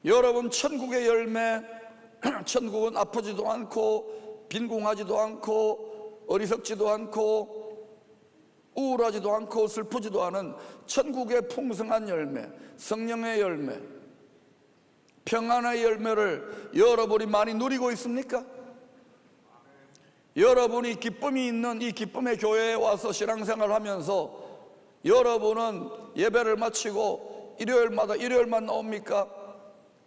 여러분, 천국의 열매, 천국은 아프지도 않고 빈궁하지도 않고 어리석지도 않고 우울하지도 않고 슬프지도 않은 천국의 풍성한 열매, 성령의 열매, 평안의 열매를 여러분이 많이 누리고 있습니까? 여러분이 기쁨이 있는 이 기쁨의 교회에 와서 신앙생활을 하면서 여러분은 예배를 마치고 일요일만 나옵니까?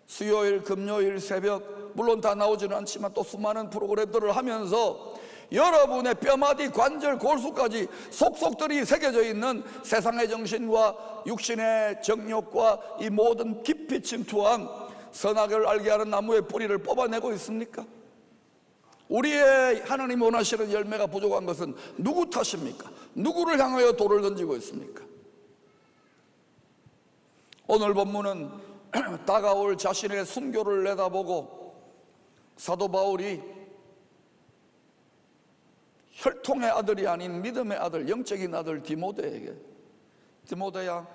수요일, 금요일, 새벽, 물론 다 나오지는 않지만 또 수많은 프로그램들을 하면서 여러분의 뼈마디, 관절, 골수까지 속속들이 새겨져 있는 세상의 정신과 육신의 정욕과 이 모든 깊이 침투한 선악을 알게 하는 나무의 뿌리를 뽑아내고 있습니까? 우리의 하나님 원하시는 열매가 부족한 것은 누구 탓입니까? 누구를 향하여 돌을 던지고 있습니까? 오늘 본문은 다가올 자신의 순교를 내다보고 사도 바울이 혈통의 아들이 아닌 믿음의 아들, 영적인 아들 디모데에게, 디모데야,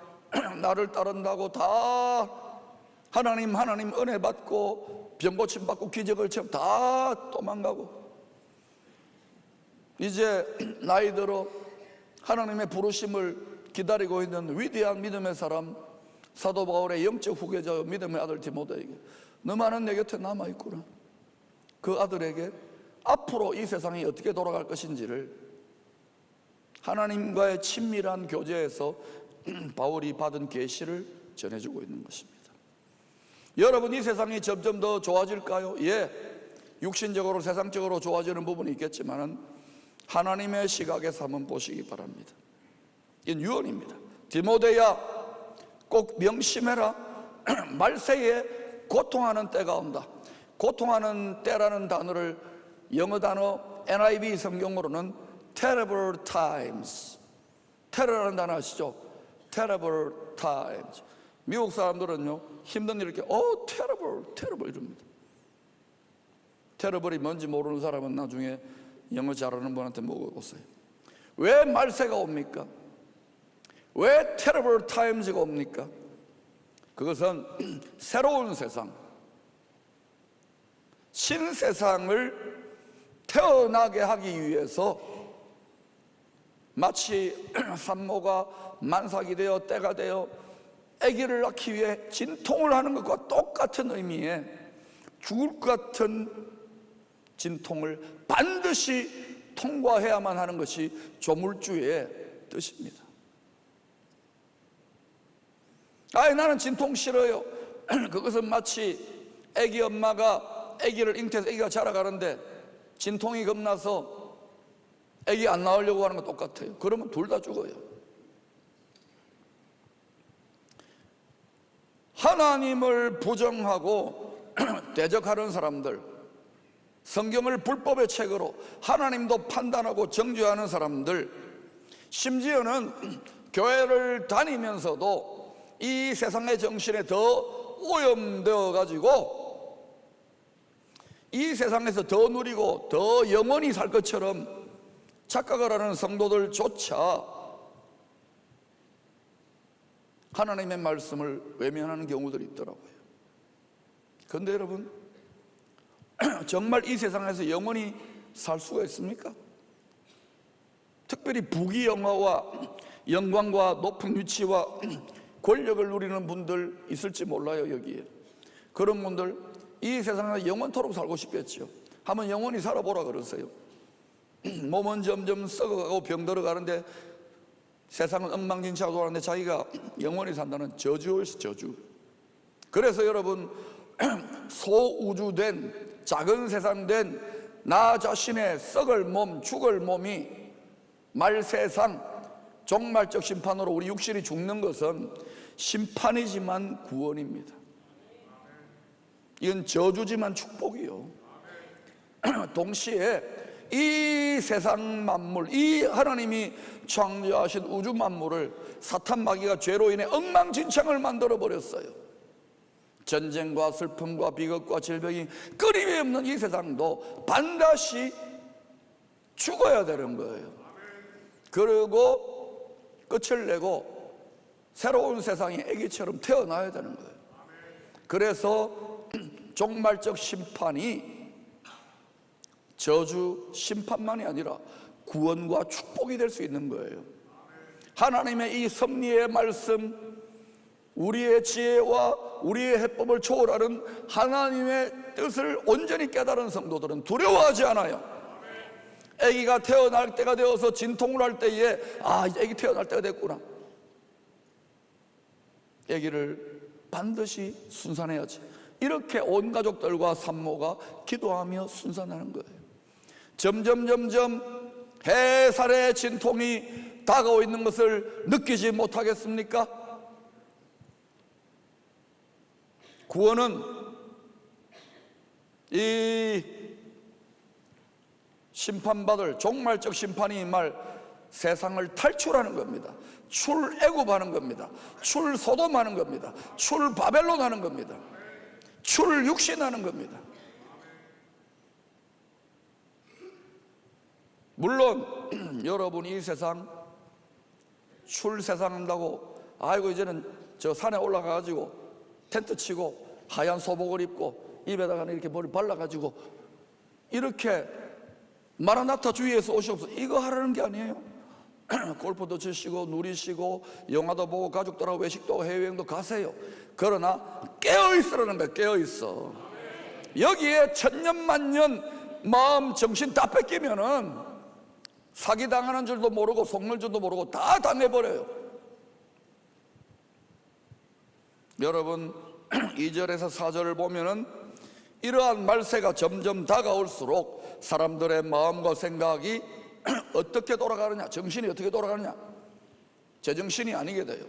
나를 따른다고 다 하나님 은혜 받고 병고침 받고 기적을 체험 다 도망가고 이제 나이 들어 하나님의 부르심을 기다리고 있는 위대한 믿음의 사람 사도 바울의 영적 후계자 믿음의 아들 디모데에게, 너만은 내 곁에 남아있구나. 그 아들에게 앞으로 이 세상이 어떻게 돌아갈 것인지를 하나님과의 친밀한 교제에서 바울이 받은 계시를 전해주고 있는 것입니다. 여러분, 이 세상이 점점 더 좋아질까요? 예, 육신적으로 세상적으로 좋아지는 부분이 있겠지만 하나님의 시각에서 한번 보시기 바랍니다. 이건 유언입니다. 디모데야, 꼭 명심해라. 말세에 고통하는 때가 온다. 고통하는 때라는 단어를 영어 단어 NIV 성경으로는 terrible times, 테러라는 단어 아시죠? terrible times. 미국 사람들은요, 힘든 일 이렇게 terrible 이럽니다. terrible이 뭔지 모르는 사람은 나중에 영어 잘하는 분한테 물어보세요. 왜 말세가 옵니까? 왜 terrible times가 옵니까? 그것은 새로운 세상, 신세상을 태어나게 하기 위해서 마치 산모가 만삭이 되어 때가 되어 아기를 낳기 위해 진통을 하는 것과 똑같은 의미의 죽을 것 같은 진통을 반드시 통과해야만 하는 것이 조물주의 뜻입니다. 나는 진통 싫어요. 그것은 마치 아기 엄마가 아기를 잉태해서 아기가 자라가는데 진통이 겁나서 아기 안 낳으려고 하는 거 똑같아요. 그러면 둘 다 죽어요. 하나님을 부정하고 대적하는 사람들, 성경을 불법의 책으로 하나님도 판단하고 정죄하는 사람들, 심지어는 교회를 다니면서도 이 세상의 정신에 더 오염되어 가지고 이 세상에서 더 누리고 더 영원히 살 것처럼 착각을 하는 성도들조차 하나님의 말씀을 외면하는 경우들이 있더라고요. 그런데 여러분, 정말 이 세상에서 영원히 살 수가 있습니까? 특별히 부귀영화와 영광과 높은 위치와 권력을 누리는 분들 있을지 몰라요. 여기에 그런 분들 이 세상에서 영원토록 살고 싶겠죠. 한번 영원히 살아보라 그러세요. 몸은 점점 썩어가고 병들어 가는데 세상은 엉망진창으로 돌아가는데 자기가 영원히 산다는 저주였어, 저주. 그래서 여러분, 소우주된 작은 세상 된 나 자신의 썩을 몸, 죽을 몸이 말세상 종말적 심판으로 우리 육신이 죽는 것은 심판이지만 구원입니다. 이건 저주지만 축복이요. 동시에 이 세상 만물, 이 하나님이 창조하신 우주 만물을 사탄 마귀가 죄로 인해 엉망진창을 만들어 버렸어요. 전쟁과 슬픔과 비극과 질병이 끊임이 없는 이 세상도 반드시 죽어야 되는 거예요. 그리고 끝을 내고 새로운 세상이 아기처럼 태어나야 되는 거예요. 그래서 종말적 심판이 저주 심판만이 아니라 구원과 축복이 될 수 있는 거예요. 하나님의 이 섭리의 말씀, 우리의 지혜와 우리의 해법을 초월하는 하나님의 뜻을 온전히 깨달은 성도들은 두려워하지 않아요. 아기가 태어날 때가 되어서 진통을 할 때에 이제 아기 태어날 때가 됐구나, 아기를 반드시 순산해야지, 이렇게 온 가족들과 산모가 기도하며 순산하는 거예요. 점점 해살의 진통이 다가오고 있는 것을 느끼지 못하겠습니까? 구원은 이 심판받을 종말적 심판이 말 세상을 탈출하는 겁니다. 출애굽하는 겁니다. 출소돔하는 겁니다. 출바벨론하는 겁니다. 출육신하는 겁니다. 물론 여러분이 이 세상 출세상 한다고 이제는 저 산에 올라가가지고 텐트 치고 하얀 소복을 입고 입에다가 이렇게 머리 발라가지고 이렇게 마라나타 주위에서 오시옵소서 이거 하라는 게 아니에요. 골프도 치시고 누리시고 영화도 보고 가족들하고 외식도 해외여행도 가세요. 그러나 깨어있으라는 거예요. 깨어있어. 여기에 천년만년 마음 정신 다 뺏기면은 사기당하는 줄도 모르고 속는 줄도 모르고 다 당해버려요. 여러분 2절에서 4절을 보면은 이러한 말세가 점점 다가올수록 사람들의 마음과 생각이 어떻게 돌아가느냐, 정신이 어떻게 돌아가느냐, 제정신이 아니게 돼요.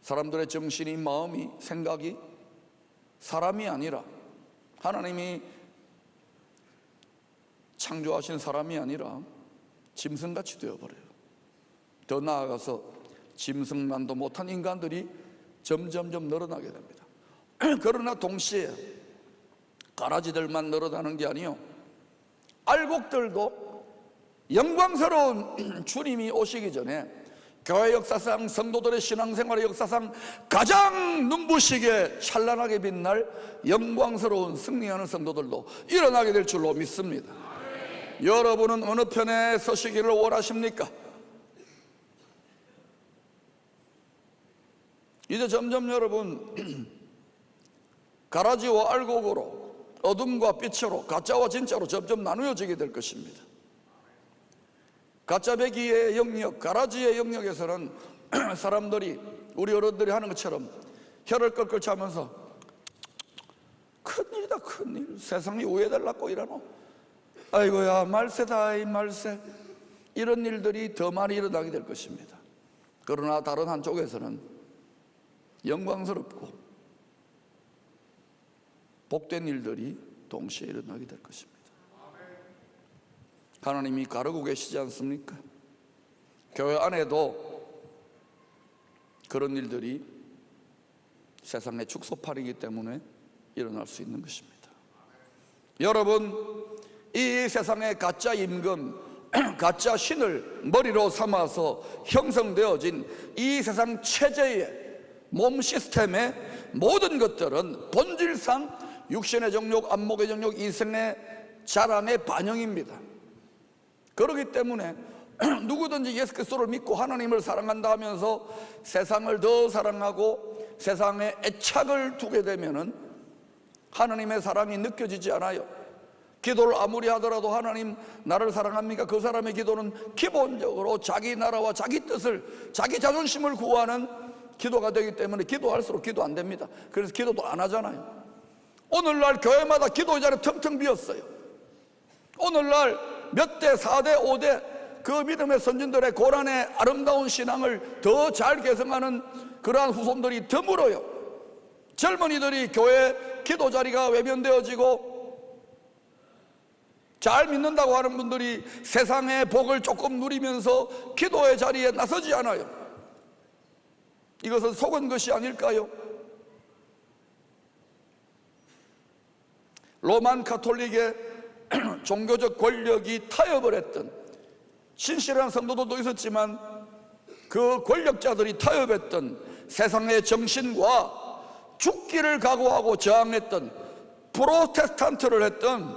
사람들의 정신이, 마음이, 생각이 사람이 아니라 하나님이 창조하신 사람이 아니라 짐승같이 되어버려요. 더 나아가서 짐승만도 못한 인간들이 점점점 늘어나게 됩니다. 그러나 동시에 가라지들만 늘어나는 게 아니요, 알곡들도 영광스러운 주님이 오시기 전에 교회 역사상, 성도들의 신앙생활의 역사상 가장 눈부시게 찬란하게 빛날 영광스러운 승리하는 성도들도 일어나게 될 줄로 믿습니다. 여러분은 어느 편에 서시기를 원하십니까? 이제 점점 여러분 가라지와 알곡으로, 어둠과 빛으로, 가짜와 진짜로 점점 나누어지게 될 것입니다. 가짜 배기의 영역, 가라지의 영역에서는 사람들이, 우리 어른들이 하는 것처럼 혀를 끌끌 차면서 큰일이다 큰일, 세상이 우회달랐고 이러노, 아이고야 말세다 이 말세, 이런 일들이 더 많이 일어나게 될 것입니다. 그러나 다른 한쪽에서는 영광스럽고 복된 일들이 동시에 일어나게 될 것입니다. 하나님이 가르고 계시지 않습니까? 교회 안에도 그런 일들이 세상의 축소판이기 때문에 일어날 수 있는 것입니다. 여러분, 이 세상의 가짜 임금, 가짜 신을 머리로 삼아서 형성되어진 이 세상 체제의 몸 시스템의 모든 것들은 본질상 육신의 정욕, 안목의 정욕, 이생의 자랑의 반영입니다. 그렇기 때문에 누구든지 예수 그리스도를 믿고 하나님을 사랑한다 하면서 세상을 더 사랑하고 세상에 애착을 두게 되면은 하나님의 사랑이 느껴지지 않아요. 기도를 아무리 하더라도 하나님 나를 사랑합니까? 그 사람의 기도는 기본적으로 자기 나라와 자기 뜻을, 자기 자존심을 구하는 기도가 되기 때문에 기도할수록 기도 안 됩니다. 그래서 기도도 안 하잖아요. 오늘날 교회마다 기도 자리 텅텅 비었어요. 오늘날 몇 대, 4대, 5대 그 믿음의 선진들의 고난의 아름다운 신앙을 더 잘 개성하는 그러한 후손들이 드물어요. 젊은이들이 교회 기도 자리가 외면되어지고 잘 믿는다고 하는 분들이 세상의 복을 조금 누리면서 기도의 자리에 나서지 않아요. 이것은 속은 것이 아닐까요? 로만 가톨릭의 종교적 권력이 타협을 했던, 신실한 성도들도 있었지만 그 권력자들이 타협했던 세상의 정신과 죽기를 각오하고 저항했던 프로테스탄트를 했던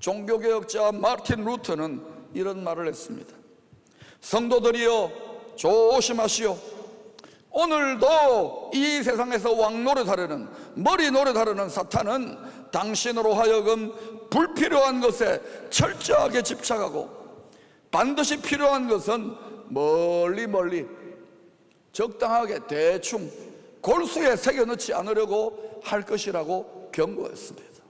종교개혁자 마르틴 루터는 이런 말을 했습니다. 성도들이여 조심하시오. 오늘도 이 세상에서 왕 노릇하려는, 머리 노릇하려는 사탄은 당신으로 하여금 불필요한 것에 철저하게 집착하고 반드시 필요한 것은 멀리 적당하게 대충 골수에 새겨넣지 않으려고 할 것이라고 경고했습니다.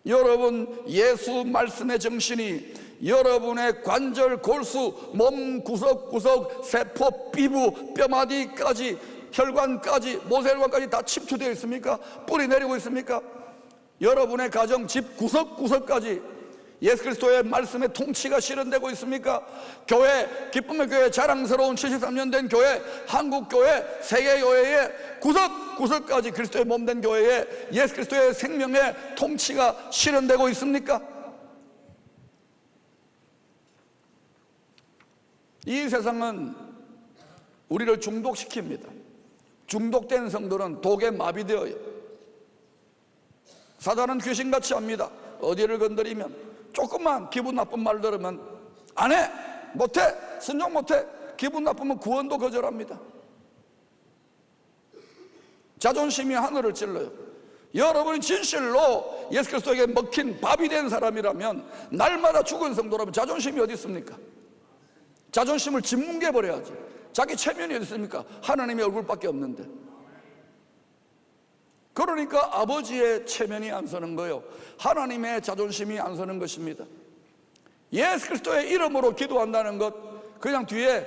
여러분, 예수 말씀의 정신이 여러분의 관절, 골수, 몸 구석구석, 세포, 피부, 뼈마디까지, 혈관까지, 모세혈관까지 다 침투되어 있습니까? 뿌리 내리고 있습니까? 여러분의 가정, 집 구석구석까지 예수 그리스도의 말씀의 통치가 실현되고 있습니까? 교회, 기쁨의 교회, 자랑스러운 73년 된 교회, 한국교회, 세계교회의 구석구석까지 그리스도의 몸된 교회에 예수 그리스도의 생명의 통치가 실현되고 있습니까? 이 세상은 우리를 중독시킵니다. 중독된 성도는 독에 마비되어요. 사단은 귀신같이 합니다. 어디를 건드리면, 조금만 기분 나쁜 말 들으면 안 해, 못해, 순종 못해. 기분 나쁘면 구원도 거절합니다. 자존심이 하늘을 찔러요. 여러분이 진실로 예수 그리스도에게 먹힌 밥이 된 사람이라면, 날마다 죽은 성도라면 자존심이 어디 있습니까? 자존심을 짓뭉개 버려야지. 자기 체면이 어디 있습니까? 하나님의 얼굴밖에 없는데. 그러니까 아버지의 체면이 안 서는 거예요. 하나님의 자존심이 안 서는 것입니다. 예수 그리스도의 이름으로 기도한다는 것, 그냥 뒤에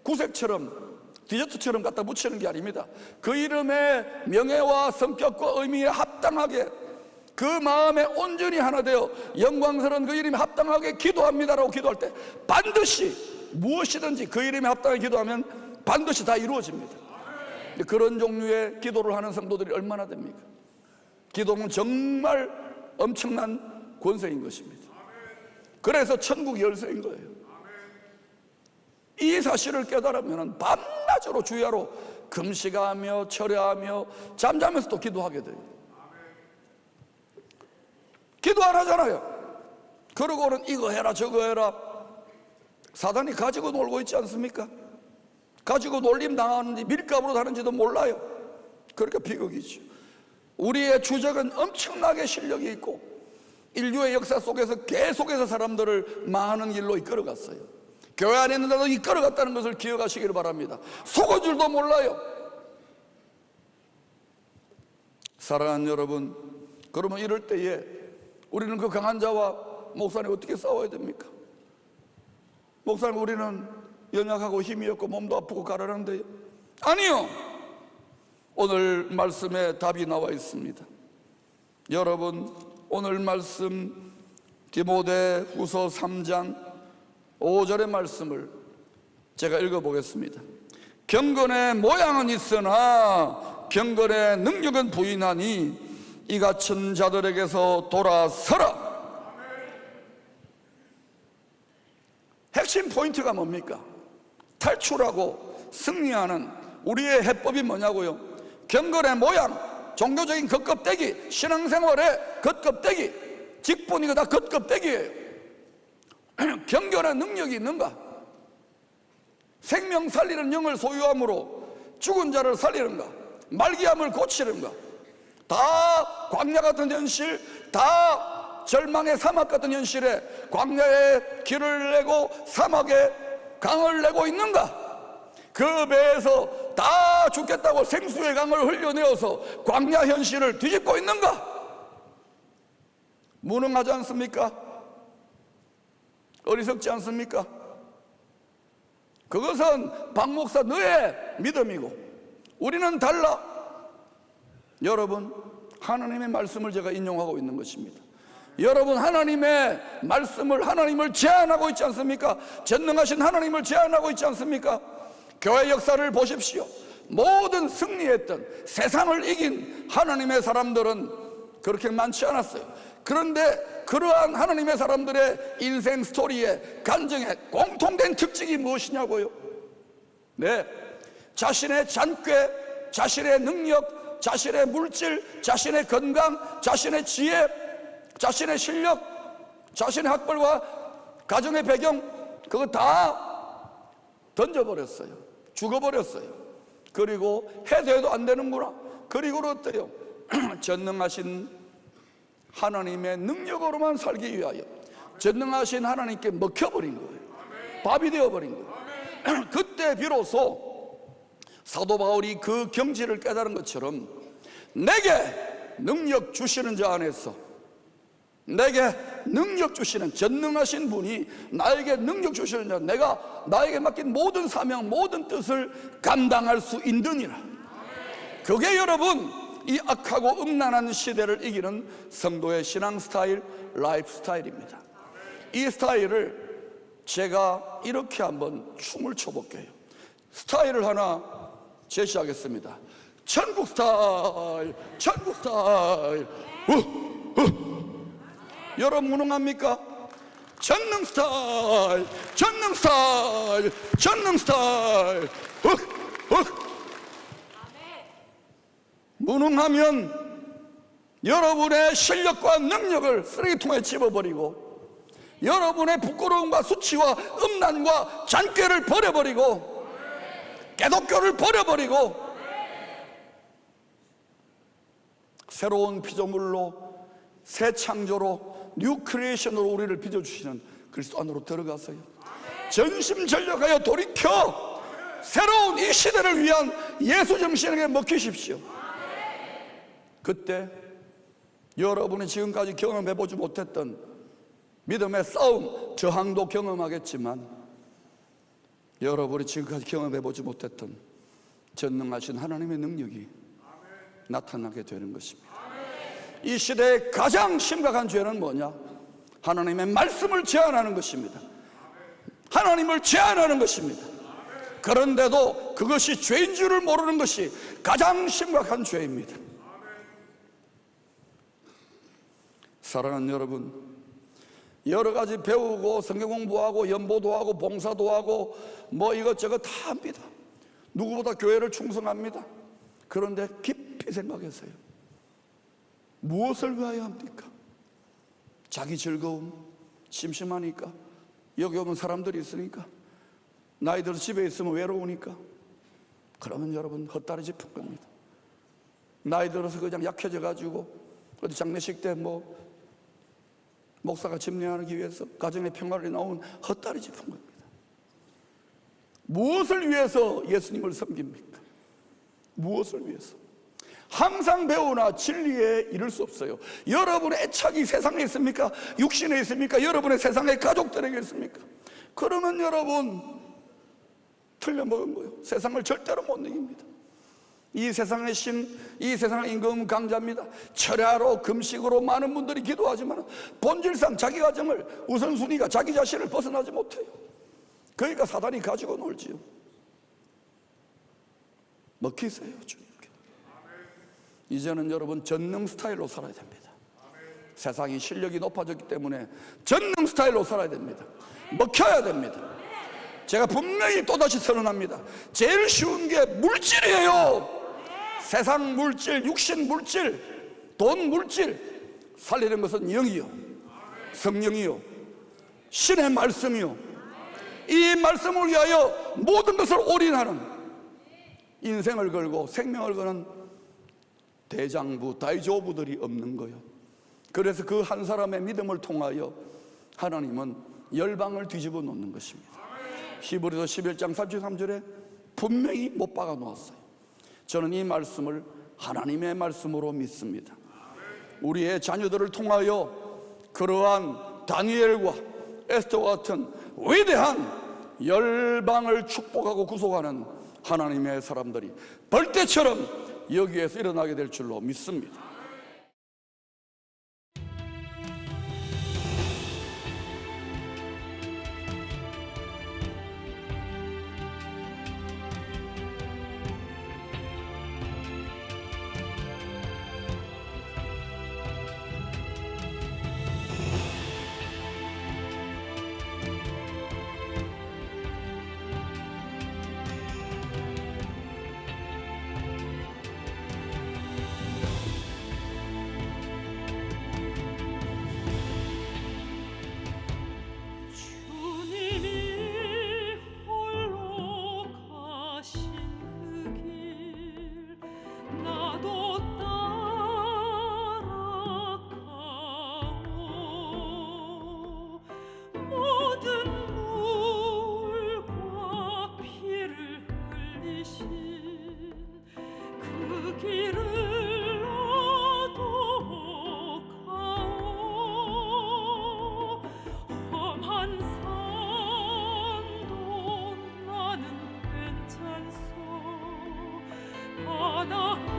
구색처럼, 디저트처럼 갖다 붙이는 게 아닙니다. 그 이름의 명예와 성격과 의미에 합당하게, 그 마음에 온전히 하나 되어 영광스러운 그 이름에 합당하게 기도합니다라고 기도할 때 반드시 무엇이든지 그 이름에 합당하게 기도하면 반드시 다 이루어집니다. 그런 종류의 기도를 하는 성도들이 얼마나 됩니까? 기도는 정말 엄청난 권세인 것입니다. 그래서 천국 열쇠인 거예요. 이 사실을 깨달으면 밤낮으로 주야로 금식하며 철야하며 잠자면서도 기도하게 돼요. 기도 안 하잖아요. 그러고는 이거 해라 저거 해라. 사단이 가지고 놀고 있지 않습니까? 가지고 놀림 당하는지 밀가부로 다는지도 몰라요. 그러니까 비극이죠. 우리의 주적은 엄청나게 실력이 있고 인류의 역사 속에서 계속해서 사람들을 망하는 길로 이끌어갔어요. 교회 안에 있는데도 이끌어갔다는 것을 기억하시기를 바랍니다. 속은 줄도 몰라요. 사랑하는 여러분, 그러면 이럴 때에 우리는 그 강한 자와 목사님 어떻게 싸워야 됩니까? 목사님, 우리는 연약하고 힘이 없고 몸도 아프고 가라는데요. 아니요, 오늘 말씀에 답이 나와 있습니다. 여러분, 오늘 말씀 디모데후서 3장 5절의 말씀을 제가 읽어보겠습니다. 경건의 모양은 있으나 경건의 능력은 부인하니 이 같은 자들에게서 돌아서라. 핵심 포인트가 뭡니까? 탈출하고 승리하는 우리의 해법이 뭐냐고요? 경건의 모양, 종교적인 겉껍데기, 신앙생활의 겉껍데기, 직분이고 다 겉껍데기예요. 경건의 능력이 있는가? 생명 살리는 영을 소유함으로 죽은 자를 살리는가? 말기암을 고치는가? 다 광야 같은 현실, 다 절망의 사막 같은 현실에 광야에 길을 내고 사막에 강을 내고 있는가? 그 배에서 다 죽겠다고 생수의 강을 흘려내어서 광야 현실을 뒤집고 있는가? 무능하지 않습니까? 어리석지 않습니까? 그것은 박 목사 너의 믿음이고 우리는 달라. 여러분, 하나님의 말씀을 제가 인용하고 있는 것입니다. 여러분, 하나님의 말씀을, 하나님을 제안하고 있지 않습니까? 전능하신 하나님을 제안하고 있지 않습니까? 교회 역사를 보십시오. 모든 승리했던, 세상을 이긴 하나님의 사람들은 그렇게 많지 않았어요. 그런데 그러한 하나님의 사람들의 인생 스토리의 간증의 공통된 특징이 무엇이냐고요? 네, 자신의 잔꾀, 자신의 능력, 자신의 물질, 자신의 건강, 자신의 지혜, 자신의 실력, 자신의 학벌과 가정의 배경, 그거 다 던져버렸어요. 죽어버렸어요. 그리고 해도 해도 안 되는구나. 그리고 어때요? 전능하신 하나님의 능력으로만 살기 위하여 전능하신 하나님께 먹혀버린 거예요. 밥이 되어버린 거예요. 그때 비로소 사도 바울이 그 경지를 깨달은 것처럼 내게 능력 주시는 자 안에서, 내게 능력 주시는 전능하신 분이 나에게 능력 주시는 자, 내가 나에게 맡긴 모든 사명, 모든 뜻을 감당할 수 있느니라. 그게 여러분, 이 악하고 음란한 시대를 이기는 성도의 신앙 스타일, 라이프 스타일입니다. 이 스타일을 제가 이렇게 한번 춤을 춰볼게요. 스타일을 하나 제시하겠습니다. 천국 스타일, 천국 스타일. 여러분 무능합니까? 전능 스타일, 전능 스타일, 전능 스타일. 무능하면 여러분의 실력과 능력을 쓰레기통에 집어버리고, 여러분의 부끄러움과 수치와 음란과 잔꾀를 버려버리고, 개독교를 버려버리고, 새로운 피조물로, 새 창조로, 뉴 크리에이션으로 우리를 빚어주시는 그리스도 안으로 들어가서요, 전심전력하여 돌이켜 새로운 이 시대를 위한 예수 정신에게 먹히십시오. 그때 여러분이 지금까지 경험해보지 못했던 믿음의 싸움, 저항도 경험하겠지만, 여러분이 지금까지 경험해보지 못했던 전능하신 하나님의 능력이 나타나게 되는 것입니다. 이 시대의 가장 심각한 죄는 뭐냐? 하나님의 말씀을 제한하는 것입니다. 하나님을 제한하는 것입니다. 그런데도 그것이 죄인 줄을 모르는 것이 가장 심각한 죄입니다. 사랑하는 여러분, 여러 가지 배우고 성경 공부하고 연보도 하고 봉사도 하고 뭐 이것저것 다 합니다. 누구보다 교회를 충성합니다. 그런데 깊이 생각했어요. 무엇을 위하여 합니까? 자기 즐거움, 심심하니까, 여기 오면 사람들이 있으니까, 나이 들어서 집에 있으면 외로우니까. 그러면 여러분 헛다리 짚은 겁니다. 나이 들어서 그냥 약해져 가지고 어디 장례식 때 뭐 목사가 집례하기 위해서 가정의 평화를 나온 헛다리 짚은 겁니다. 무엇을 위해서 예수님을 섬깁니까? 무엇을 위해서? 항상 배우나 진리에 이를 수 없어요. 여러분의 애착이 세상에 있습니까? 육신에 있습니까? 여러분의 세상의 가족들에게 있습니까? 그러면 여러분 틀려먹은 거예요. 세상을 절대로 못 이깁니다. 이 세상의 신, 이 세상의 임금 강자입니다. 철야로 금식으로 많은 분들이 기도하지만 본질상 자기 가정을, 우선순위가 자기 자신을 벗어나지 못해요. 그러니까 사단이 가지고 놀지요. 먹히세요, 주님께. 이제는 여러분 전능 스타일로 살아야 됩니다. 세상이 실력이 높아졌기 때문에 전능 스타일로 살아야 됩니다. 먹혀야 됩니다. 제가 분명히 또다시 선언합니다. 제일 쉬운 게 물질이에요. 세상 물질, 육신 물질, 돈 물질. 살리는 것은 영이요, 성령이요, 신의 말씀이요. 이 말씀을 위하여 모든 것을 올인하는, 인생을 걸고 생명을 거는 대장부, 다이조부들이 없는 거예요. 그래서 그 한 사람의 믿음을 통하여 하나님은 열방을 뒤집어 놓는 것입니다. 히브리서 11장 33절에 분명히 못 박아 놓았어요. 저는 이 말씀을 하나님의 말씀으로 믿습니다. 우리의 자녀들을 통하여 그러한 다니엘과 에스더와 같은 위대한 열방을 축복하고 구속하는 하나님의 사람들이 벌떼처럼 여기에서 일어나게 될 줄로 믿습니다. 바다